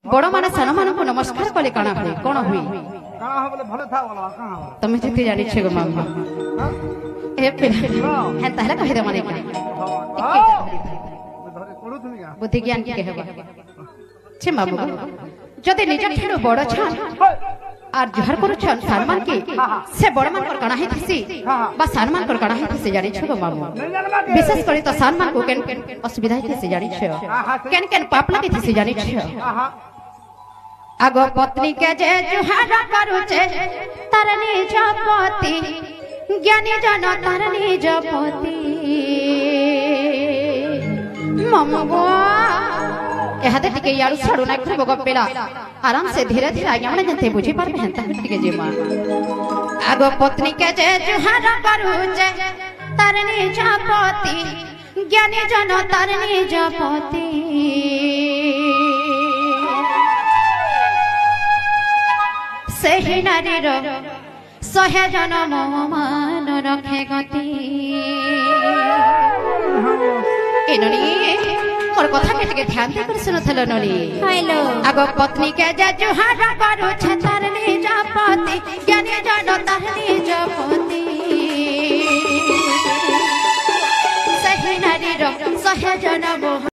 बड़ माने सान मान को नमस्कार कले काना हुए कोन हुई काना हो बोले भले था वाला कहां हो तमे जति जानि छे गो मामा ए पिला हे ताहला कहि दे माने का धरे पड़ू तुम या बुद्धि ज्ञान के कहबा छे बाबू जदि निज ठेरो बड़ छन आर जहर करू छन सम्मान के से बड़ मान कर काना हिथसी बा सम्मान कर काना हिथसी जानि छगो मामा विशेष करी तो सम्मान को केन असुविधा हिथसी जानि छ केन केन पाप लगे हिथसी जानि छ आगो पत्नी के जे जुहारा करू छे तरनी जपति ज्ञानी जन तरनी जपति ममगो एहादे टिके यारु छाड़ू ना खूब गपेला आराम से धीरे धीरे आगे हमने जनते बुझी पार में ता टिके जे मां आगो पत्नी के जे जुहारा करू छे तरनी जपति ज्ञानी जन तरनी जपति सही नारीर सहे जनम मान रखे गति ए ननी मोर कथा के टिके ध्यान दे कर सुनथलो ननी हेलो आगो पत्नी के जे जुहारा करू छे तरनी जपति ज्ञानी जन तरनी जपति सही नारीर सहे जनम